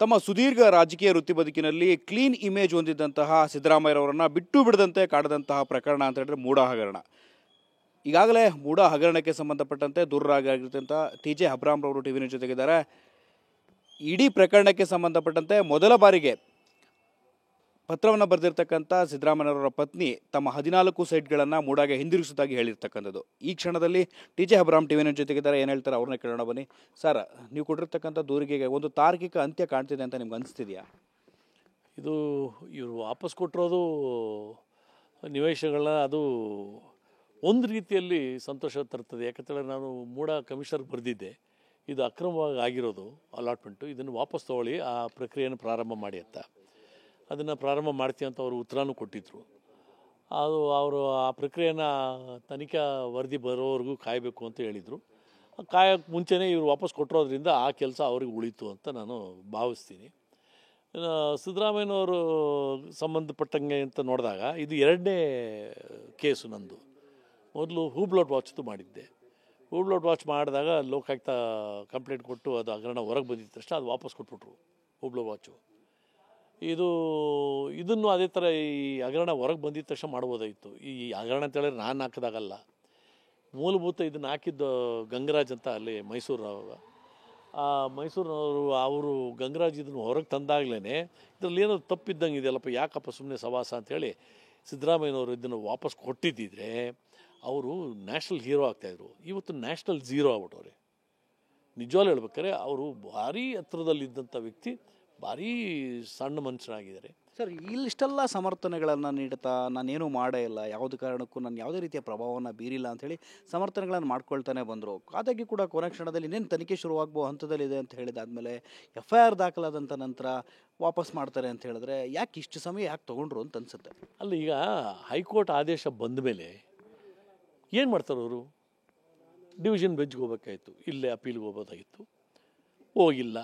ತಮ್ಮ ಸುದೀರ್ಘ ರಾಜಕೀಯ ವೃತ್ತಿ ಬದುಕಿನಲ್ಲಿ ಕ್ಲೀನ್ ಇಮೇಜ್ ಹೊಂದಿದ್ದಂತಹ ಸಿದ್ದರಾಮಯ್ಯರವರನ್ನು ಬಿಟ್ಟು ಬಿಡದಂತೆ ಕಾಡದಂತಹ ಪ್ರಕರಣ ಅಂತ ಹೇಳಿದ್ರೆ ಮೂಡ ಹಗರಣ. ಈಗಾಗಲೇ ಮೂಡ ಹಗರಣಕ್ಕೆ ಸಂಬಂಧಪಟ್ಟಂತೆ ದೂರರಾಗಿರ್ತಂಥ ಟಿ.ಜೆ. ಅಬ್ರಾಮ್ರವರು ಟಿ.ವಿ ನ್ಯೂಸ್ ಜೊತೆಗಿದ್ದಾರೆ. ಇಡೀ ಪ್ರಕರಣಕ್ಕೆ ಸಂಬಂಧಪಟ್ಟಂತೆ ಮೊದಲ ಬಾರಿಗೆ ಪತ್ರವನ್ನು ಬರೆದಿರ್ತಕ್ಕಂಥ ಸಿದ್ದರಾಮಯ್ಯರವರ ಪತ್ನಿ ತಮ್ಮ 14 ಸೈಟ್ಗಳನ್ನು ಮೂಡಾಗೆ ಹಿಂದಿರುಗಿಸುವುದಾಗಿ ಹೇಳಿರ್ತಕ್ಕಂಥದ್ದು. ಈ ಕ್ಷಣದಲ್ಲಿ ಟಿ.ಜೆ. ಅಬ್ರಾಮ್ ಟಿ.ವಿ ನ್ಯೂಸ್ ಜೊತೆಗಿದ್ದಾರೆ. ಏನು ಹೇಳ್ತಾರೆ ಅವ್ರನ್ನೇ ಕೇಳೋಣ ಬನ್ನಿ. ಸರ್, ನೀವು ಕೊಟ್ಟಿರ್ತಕ್ಕಂಥ ದೂರಿಗೆ ಒಂದು ತಾರ್ಕಿಕ ಅಂತ್ಯ ಕಾಣ್ತಿದೆ ಅಂತ ನಿಮ್ಗೆ ಅನಿಸ್ತಿದೆಯಾ? ಇದು ಇವರು ವಾಪಸ್ ಕೊಟ್ಟಿರೋದು ನಿವೇಶನಗಳನ್ನ ಅದು ಒಂದು ರೀತಿಯಲ್ಲಿ ಸಂತೋಷ ತರ್ತದೆ. ಯಾಕಂತೇಳಿ ನಾನು ಮೂಡ ಕಮಿಷನರ್ ಬರೆದಿದ್ದೆ, ಇದು ಅಕ್ರಮವಾಗಿ ಆಗಿರೋದು ಅಲಾಟ್ಮೆಂಟು, ಇದನ್ನು ವಾಪಸ್ ತೊಗೊಳ್ಳಿ, ಆ ಪ್ರಕ್ರಿಯೆಯನ್ನು ಪ್ರಾರಂಭ ಮಾಡಿ ಅಂತ. ಅದನ್ನು ಪ್ರಾರಂಭ ಮಾಡ್ತೀವಿ ಅಂತ ಅವರು ಉತ್ತರನೂ ಕೊಟ್ಟಿದ್ದರು. ಅದು ಅವರು ಆ ಪ್ರಕ್ರಿಯೆನ ತನಿಖಾ ವರದಿ ಬರೋವರೆಗೂ ಕಾಯಬೇಕು ಅಂತ ಹೇಳಿದರು. ಕಾಯೋಕ್ಕೆ ಮುಂಚೆನೇ ಇವರು ವಾಪಸ್ ಕೊಟ್ಟಿರೋದ್ರಿಂದ ಆ ಕೆಲಸ ಅವ್ರಿಗೆ ಉಳೀತು ಅಂತ ನಾನು ಭಾವಿಸ್ತೀನಿ. ಸಿದ್ದರಾಮಯ್ಯನವರು ಸಂಬಂಧಪಟ್ಟಂಗೆ ಅಂತ ನೋಡಿದಾಗ ಇದು 2ನೇ ಕೇಸು ನಂದು. ಮೊದಲು ಹೂಬ್ಲೋಡ್ ವಾಚ್ದು ಮಾಡಿದ್ದೆ. ಹೂಬ್ಲೋಡ್ ವಾಚ್ ಮಾಡಿದಾಗ ಲೋಕಾಯುಕ್ತ ಕಂಪ್ಲೇಂಟ್ ಕೊಟ್ಟು ಅದು ಹಗರಣ ಹೊರಗೆ ಬಂದಿದ್ದ ತಕ್ಷಣ ಅದು ವಾಪಸ್ ಕೊಟ್ಬಿಟ್ರು ಹೂಬ್ಲೋಡ್ ವಾಚು. ಇದನ್ನು ಅದೇ ಥರ ಈ ಹಗರಣ ಹೊರಗೆ ಬಂದಿದ್ದ ತಕ್ಷಣ ಮಾಡ್ಬೋದಾಗಿತ್ತು. ಈ ಹಗರಣ ಅಂತೇಳಿದ್ರೆ ನಾನು ಹಾಕಿದಾಗಲ್ಲ, ಮೂಲಭೂತ ಇದನ್ನು ಹಾಕಿದ್ದು ಗಂಗರಾಜ್ ಅಂತ ಅಲ್ಲಿ ಮೈಸೂರವರು. ಆ ಮೈಸೂರಿನವರು ಅವರು ಗಂಗರಾಜ್ ಇದನ್ನು ಹೊರಗೆ ತಂದಾಗಲೇ ಇದರಲ್ಲಿ ಏನೋ ತಪ್ಪಿದ್ದಂಗೆ ಇದೆಯಲ್ಲಪ್ಪ, ಯಾಕಪ್ಪ ಸುಮ್ಮನೆ ಸವಾಸ ಅಂಥೇಳಿ ಸಿದ್ದರಾಮಯ್ಯನವರು ಇದನ್ನು ವಾಪಸ್ ಕೊಟ್ಟಿದ್ದಿದ್ರೆ ಅವರು ನ್ಯಾಷನಲ್ ಹೀರೋ ಆಗ್ತಾಯಿದ್ರು. ಇವತ್ತು ನ್ಯಾಷನಲ್ ಝೀರೋ ಆಗ್ಬಿಟ್ಟವ್ರೆ. ನಿಜವಾಗ್ಲೂ ಹೇಳ್ಬೇಕಾದ್ರೆ ಅವರು ಭಾರೀ ಹತ್ರದಲ್ಲಿದ್ದಂಥ ವ್ಯಕ್ತಿ ಭಾರೀ ಸಣ್ಣ ಮನುಷ್ಯನಾಗಿದ್ದಾರೆ. ಸರ್, ಇಲ್ಲಿಷ್ಟೆಲ್ಲ ಸಮರ್ಥನೆಗಳನ್ನು ನೀಡ್ತಾ ನಾನೇನು ಮಾಡೇ ಇಲ್ಲ, ಯಾವುದೇ ಕಾರಣಕ್ಕೂ ನಾನು ಯಾವುದೇ ರೀತಿಯ ಪ್ರಭಾವವನ್ನು ಬೀರಿಲ್ಲ ಅಂಥೇಳಿ ಸಮರ್ಥನೆಗಳನ್ನು ಮಾಡ್ಕೊಳ್ತಾನೆ ಬಂದರು. ಆದಾಗ್ಯೂ ಕೂಡ ಕೊನೆ ಕ್ಷಣದಲ್ಲಿ ಇನ್ನೇನು ತನಿಖೆ ಶುರುವಾಗುವ ಹಂತದಲ್ಲಿದೆ ಅಂತ ಹೇಳಿದಾದಮೇಲೆ FIR ದಾಖಲಾದಂಥ ನಂತರ ವಾಪಸ್ ಮಾಡ್ತಾರೆ ಅಂತ ಹೇಳಿದ್ರೆ ಯಾಕೆ ಇಷ್ಟು ಸಮಯ ಯಾಕೆ ತೊಗೊಂಡ್ರು ಅಂತ ಅನಿಸುತ್ತೆ. ಅಲ್ಲ, ಈಗ ಹೈಕೋರ್ಟ್ ಆದೇಶ ಬಂದ ಮೇಲೆ ಏನು ಮಾಡ್ತಾರೆ ಅವರು? ಡಿವಿಷನ್ ಬೆಂಚ್ಗೆ ಹೋಗ್ಬೇಕಾಯಿತು, ಇಲ್ಲೇ ಅಪೀಲ್ಗೆ ಹೋಗ್ಬೋದಾಗಿತ್ತು, ಹೋಗಿಲ್ಲ.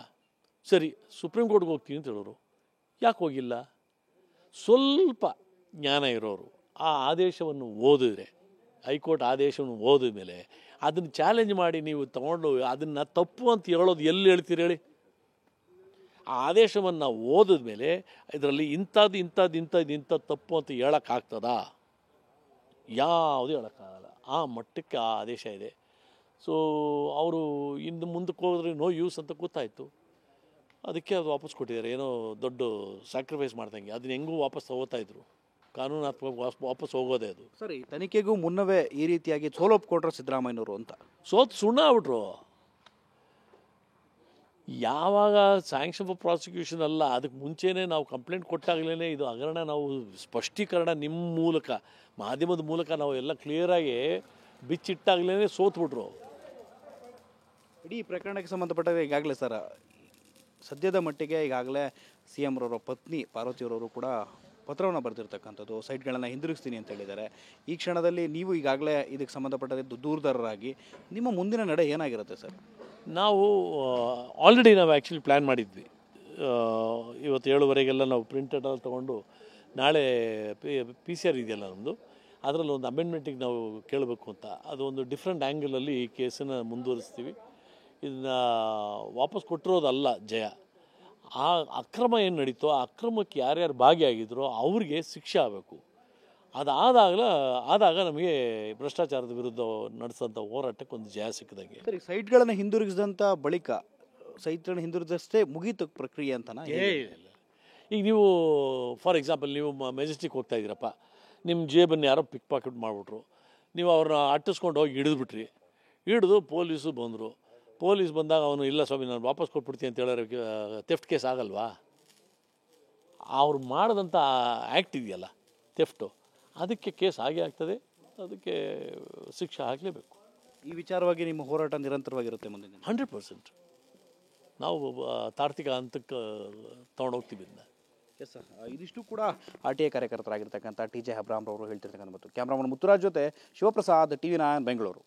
ಸರಿ, ಸುಪ್ರೀಂ ಕೋರ್ಟ್ಗೆ ಹೋಗ್ತೀನಿ ಅಂತ ಹೇಳೋರು, ಯಾಕೆ ಹೋಗಿಲ್ಲ? ಸ್ವಲ್ಪ ಜ್ಞಾನ ಇರೋರು ಆ ಆದೇಶವನ್ನು ಓದಿದ್ರೆ, ಹೈಕೋರ್ಟ್ ಆದೇಶವನ್ನು ಓದಿದ ಮೇಲೆ ಅದನ್ನು ಚಾಲೆಂಜ್ ಮಾಡಿ ನೀವು ತಗೊಂಡು ಅದನ್ನು ತಪ್ಪು ಅಂತ ಹೇಳೋದು ಎಲ್ಲಿ ಹೇಳ್ತೀರಿ ಹೇಳಿ? ಆ ಆದೇಶವನ್ನು ಓದಿದ ಮೇಲೆ ಇದರಲ್ಲಿ ಇಂಥದ್ದು ತಪ್ಪು ಅಂತ ಹೇಳೋಕ್ಕಾಗ್ತದಾ? ಯಾವುದು ಹೇಳೋಕ್ಕಾಗಲ್ಲ. ಆ ಮಟ್ಟಕ್ಕೆ ಆ ಆದೇಶ ಇದೆ. ಸೊ ಅವರು ಇನ್ನು ಮುಂದಕ್ಕೆ ಹೋದ್ರೆ ನೋ ಯೂಸ್ ಅಂತ ಗೊತ್ತಾಯಿತು. ಅದಕ್ಕೆ ಅದು ವಾಪಸ್ ಕೊಟ್ಟಿದ್ದಾರೆ. ಏನೋ ದೊಡ್ಡ ಸ್ಯಾಕ್ರಿಫೈಸ್ ಮಾಡ್ದಂಗೆ ಅದನ್ನ ಹೆಂಗೂ ವಾಪಸ್ ತಗೋತಾಯಿದ್ರು. ಕಾನೂನಾತ್ಮಕ ವಾಪಸ್ ಹೋಗೋದೇ ಅದು. ಸರಿ, ತನಿಖೆಗೂ ಮುನ್ನವೇ ಈ ರೀತಿಯಾಗಿ ಸೋಲೊಪ್ಪಿಕೊಟ್ರು ಸಿದ್ದರಾಮಯ್ಯನವರು ಅಂತ ಸುಣ್ಣ ಆಗ್ಬಿಟ್ರು. ಯಾವಾಗ ಸ್ಯಾಂಕ್ಷನ್ ಫಾರ್ ಪ್ರಾಸಿಕ್ಯೂಷನ್ ಅಲ್ಲ, ಅದಕ್ಕೆ ಮುಂಚೆನೇ ನಾವು ಕಂಪ್ಲೇಂಟ್ ಕೊಟ್ಟಾಗಲೇ ಇದು ಹಗರಣ ನಾವು ಸ್ಪಷ್ಟೀಕರಣ ನಿಮ್ಮ ಮೂಲಕ ಮಾಧ್ಯಮದ ಮೂಲಕ ನಾವು ಎಲ್ಲ ಕ್ಲಿಯರಾಗಿ ಬಿಚ್ಚಿಟ್ಟಾಗಲೇ ಸೋತ್ಬಿಟ್ರು. ಇಡೀ ಪ್ರಕರಣಕ್ಕೆ ಸಂಬಂಧಪಟ್ಟಾಗ ಈಗಾಗಲೇ ಸರ್ ಸದ್ಯದ ಮಟ್ಟಿಗೆ ಈಗಾಗಲೇ CM ರವರ ಪತ್ನಿ ಪಾರ್ವತಿಯವರವರು ಕೂಡ ಪತ್ರವನ್ನು ಬರೆದಿರ್ತಕ್ಕಂಥದ್ದು, ಸೈಟ್ಗಳನ್ನು ಹಿಂದಿರುಗಿಸ್ತೀನಿ ಅಂತ ಹೇಳಿದ್ದಾರೆ. ಈ ಕ್ಷಣದಲ್ಲಿ ನೀವು ಈಗಾಗಲೇ ಇದಕ್ಕೆ ಸಂಬಂಧಪಟ್ಟದ್ದು ದೂರದಾರರಾಗಿ ನಿಮ್ಮ ಮುಂದಿನ ನಡೆ ಏನಾಗಿರುತ್ತೆ ಸರ್? ನಾವು ಆಲ್ರೆಡಿ ನಾವು ಆ್ಯಕ್ಚುಲಿ ಪ್ಲ್ಯಾನ್ ಮಾಡಿದ್ವಿ. ಇವತ್ತು 7:30ಗೆಲ್ಲ ನಾವು ಪ್ರಿಂಟೆಡಲ್ಲಿ ತೊಗೊಂಡು ನಾಳೆ PCR ಇದೆಯಲ್ಲ ನಮ್ಮದು, ಅದರಲ್ಲಿ ಒಂದು ಅಮೆಂಡ್ಮೆಂಟಿಗೆ ನಾವು ಕೇಳಬೇಕು ಅಂತ. ಅದು ಒಂದು ಡಿಫ್ರೆಂಟ್ ಆ್ಯಂಗಲಲ್ಲಿ ಈ ಕೇಸನ್ನು ಮುಂದುವರಿಸ್ತೀವಿ. ಇದನ್ನು ವಾಪಸ್ ಕೊಟ್ಟಿರೋದಲ್ಲ ಜಯ. ಆ ಅಕ್ರಮ ಏನು ನಡೀತೋ ಆ ಅಕ್ರಮಕ್ಕೆ ಯಾರ್ಯಾರು ಭಾಗಿಯಾಗಿದ್ರೋ ಅವ್ರಿಗೆ ಶಿಕ್ಷೆ ಆಗಬೇಕು. ಆದಾಗ ನಮಗೆ ಭ್ರಷ್ಟಾಚಾರದ ವಿರುದ್ಧ ನಡೆಸೋಂಥ ಹೋರಾಟಕ್ಕೆ ಒಂದು ಜಯ ಸಿಕ್ಕಿದಂಗೆ. ಸರಿ, ಸೈಟ್ಗಳನ್ನು ಹಿಂದಿರುಗಿಸಿದಂಥ ಬಳಿಕ ಸೈಟ್ಗಳನ್ನು ಹಿಂದಿರುಗಿದಷ್ಟೇ ಮುಗೀತು ಪ್ರಕ್ರಿಯೆ ಅಂತನಾ? ಇಲ್ಲ. ಈಗ ನೀವು ಫಾರ್ ಎಕ್ಸಾಂಪಲ್ ನೀವು ಮೆಜೆಸ್ಟಿಕ್ ಹೋಗ್ತಾ ಇದ್ದೀರಪ್ಪ, ನಿಮ್ಮ ಜೇಬನ್ನು ಯಾರೋ ಪಿಕ್ ಪಾಕೆಟ್ ಮಾಡಿಬಿಟ್ರು, ನೀವು ಅವ್ರನ್ನ ಅಟ್ಟಿಸ್ಕೊಂಡು ಹೋಗಿ ಹಿಡಿದ್ಬಿಟ್ರಿ. ಹಿಡಿದು ಪೊಲೀಸು ಬಂದರು. ಪೊಲೀಸ್ ಬಂದಾಗ ಅವನು ಇಲ್ಲ ಸ್ವಾಮಿ ನಾನು ವಾಪಸ್ ಕೊಟ್ಬಿಡ್ತೀನಿ ಅಂತ ಹೇಳೋರು ಥೆಫ್ಟ್ ಕೇಸ್ ಆಗಲ್ವಾ? ಅವ್ರು ಮಾಡಿದಂಥ ಆ್ಯಕ್ಟ್ ಇದೆಯಲ್ಲ ಥೆಫ್ಟು, ಅದಕ್ಕೆ ಕೇಸ್ ಆಗೇ ಆಗ್ತದೆ. ಅದಕ್ಕೆ ಶಿಕ್ಷೆ ಆಗಲೇಬೇಕು. ಈ ವಿಚಾರವಾಗಿ ನಿಮ್ಮ ಹೋರಾಟ ನಿರಂತರವಾಗಿರುತ್ತೆ ಮುಂದೆ? 100% ನಾವು ತಾರ್ಕಿಕ ಹಂತಕ್ಕೆ ತೊಗೊಂಡೋಗ್ತೀವಿ ಇದನ್ನ. ಎಸ್ ಸರ್, ಇದಿಷ್ಟು ಕೂಡ RTI ಕಾರ್ಯಕರ್ತರಾಗಿರ್ತಕ್ಕಂಥ ಟಿ.ಜೆ. ಅಬ್ರಾಮ್ ಅವರು ಹೇಳ್ತಿರ್ತಕ್ಕಂಥ. ಕ್ಯಾಮ್ರಾಮನ್ ಮುತ್ತುರಾಜ್ ಜೊತೆ ಶಿವಪ್ರಸಾದ್, TV9 ಬೆಂಗಳೂರು.